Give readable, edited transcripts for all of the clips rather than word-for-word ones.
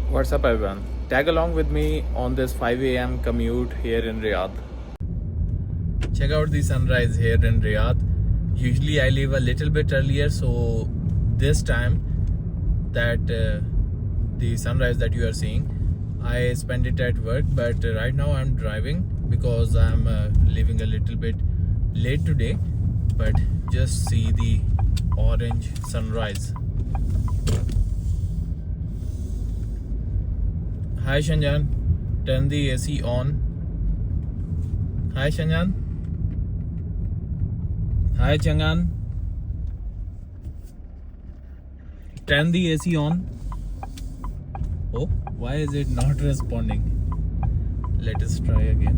What's up, everyone? Tag along with me on this 5 a.m. commute here in Riyadh. Check out the sunrise here in Riyadh. Usually, I leave a little bit earlier, so this time that the sunrise that you are seeing, I spend it at work. But right now, I'm driving because I'm leaving a little bit late today. But just see the orange sunrise. Hi Shanjan, turn the AC on. Hi Shanjan. Hi Changan. Turn the AC on. Oh, why is it not responding? Let us try again.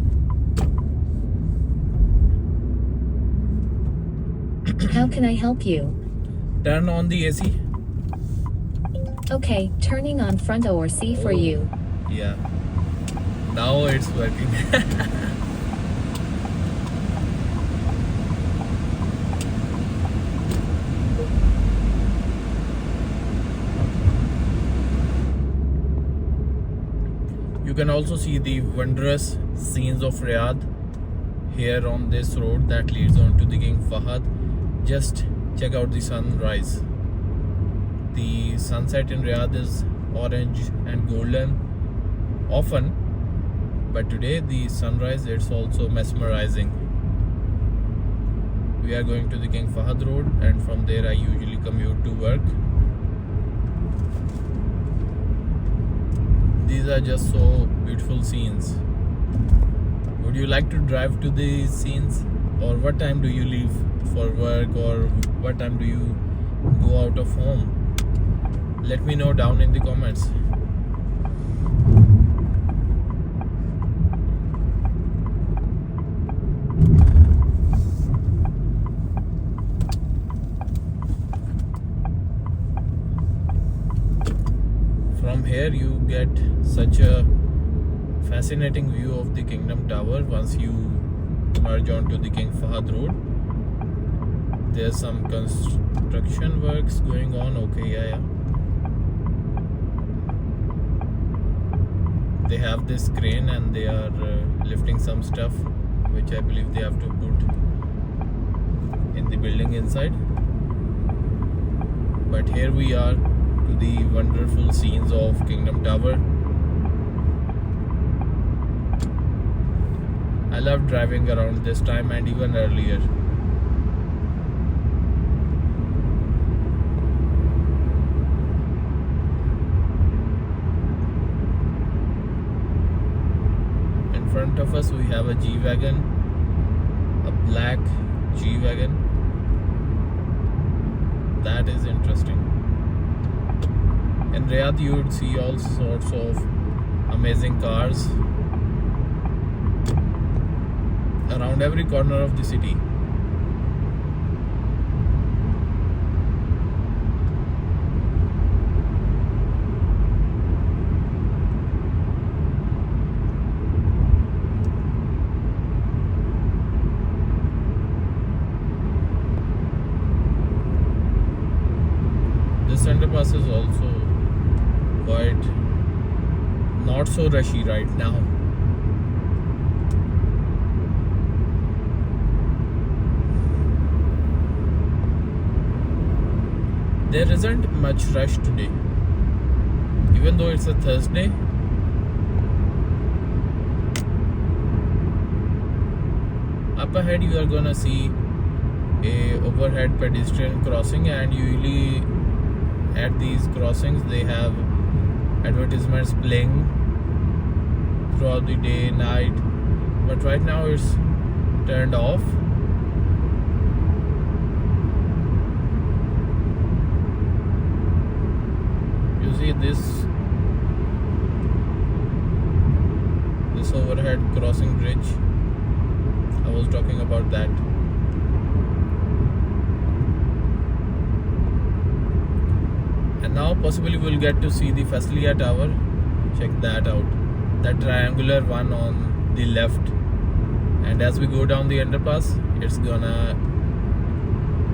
How can I help you? Turn on the AC. Okay, turning on front door C for you. Yeah. Now it's working. You can also see the wondrous scenes of Riyadh here on this road that leads on to the King Fahd. Just check out the sunrise. The sunset in Riyadh is orange and golden often, but today the sunrise, it's also mesmerizing. We are going to the King Fahd road, and from there I usually commute to work. These are just so beautiful scenes. Would you like to drive to these scenes, or what time do you leave for work, or what time do you go out of home? Let me know down in the comments. From here you get such a fascinating view of the Kingdom Tower once you merge onto the King Fahd road. There's some construction works going on. Okay, yeah. They have this crane and they are lifting some stuff, which I believe they have to put in the building inside. But here we are to the wonderful scenes of Kingdom Tower. I love driving around this time and even earlier. In front of us we have a G-Wagon, a black G-Wagon. That is interesting. In Riyadh you would see all sorts of amazing cars around every corner of the city. This underpass is also quite not so rushy right now. There isn't much rush today, even though it's a Thursday. Up ahead you are gonna see a overhead pedestrian crossing, and usually at these crossings they have advertisements playing throughout the day, night, but right now it's turned off. You see this overhead crossing bridge. I was talking about that. And now possibly we'll get to see the Faisalia Tower. Check that out. That triangular one on the left. And as we go down the underpass, it's gonna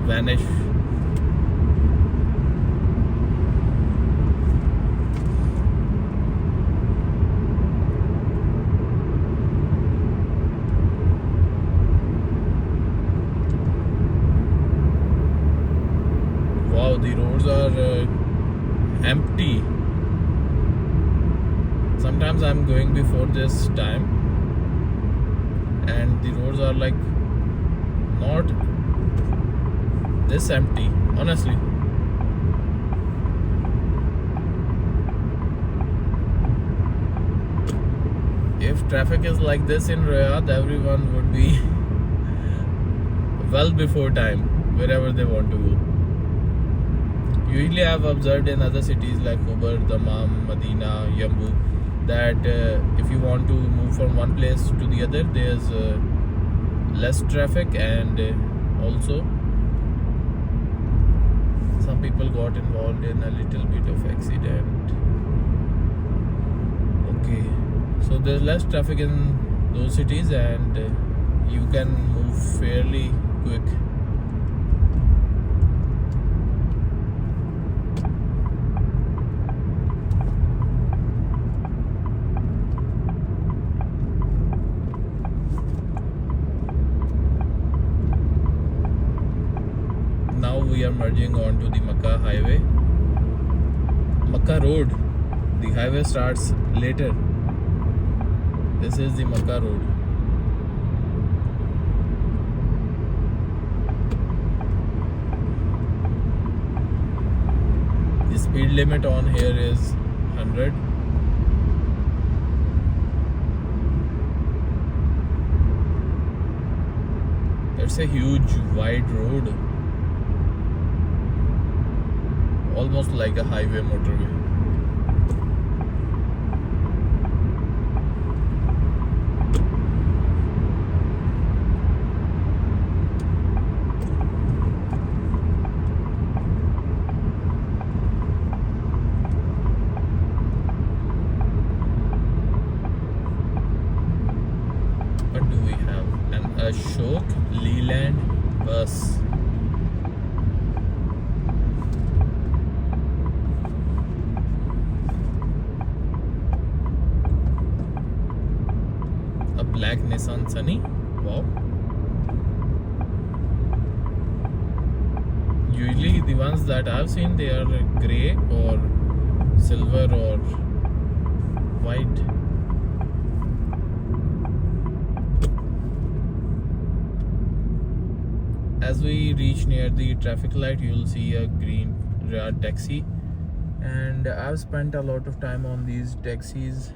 vanish. Sometimes I'm going before this time and the roads are like not this empty, honestly. If traffic is like this in Riyadh, everyone would be well before time wherever they want to go. Usually I've observed in other cities like Khobar, Dammam, Medina, Yambu that if you want to move from one place to the other, there's less traffic, and also some people got involved in a little bit of accident. Okay, so there's less traffic in those cities and you can move fairly quick. Now we are merging onto the Makkah highway. Makkah road. The highway starts later. This is the Makkah road. The speed limit on here is 100. It's a huge wide road, almost like a highway motorway. What do we have? An Ashok Leland bus. A black Nissan Sunny. Wow. Usually the ones that I've seen, they are grey or silver or white. As we reach near the traffic light, you'll see a green Riyadh taxi, and I've spent a lot of time on these taxis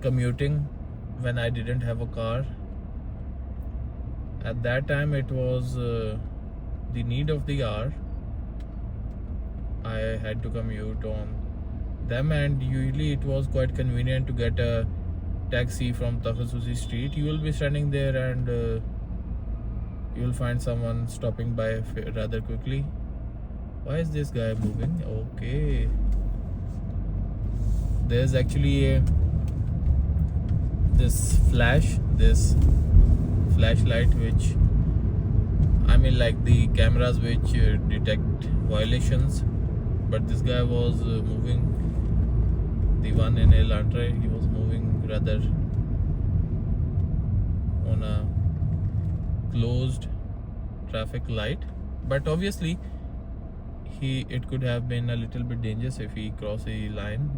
commuting when I didn't have a car. At that time it was the need of the hour. I had to commute on them, and usually it was quite convenient to get a taxi from Takhasusi Street. You will be standing there and you will find someone stopping by rather quickly. Why is this guy moving? Okay, there's actually this flashlight, which I mean like the cameras which detect violations, but this guy was moving. The one in El Antre, he was moving rather on a closed traffic light, but obviously it could have been a little bit dangerous if he crossed a line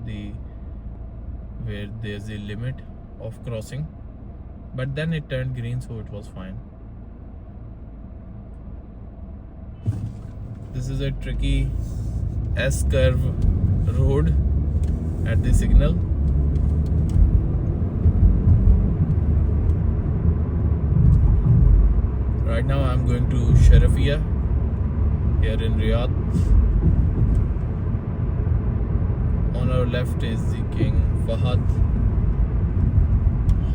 where there's a limit of crossing, but then it turned green, so it was fine. This is a tricky S-curve road at the signal. Right now I'm going to Sharafia here in Riyadh. On our left is the King Fahad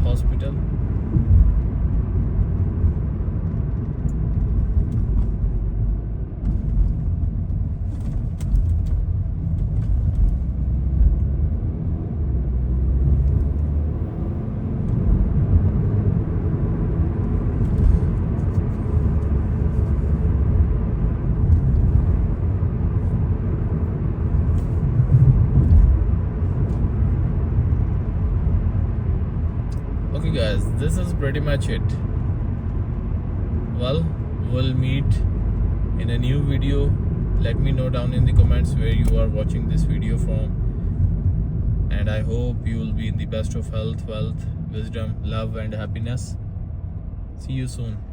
Hospital. Okay guys, this is pretty much it. Well, we'll meet in a new video. Let me know down in the comments where you are watching this video from. And I hope you will be in the best of health, wealth, wisdom, love, and happiness. See you soon.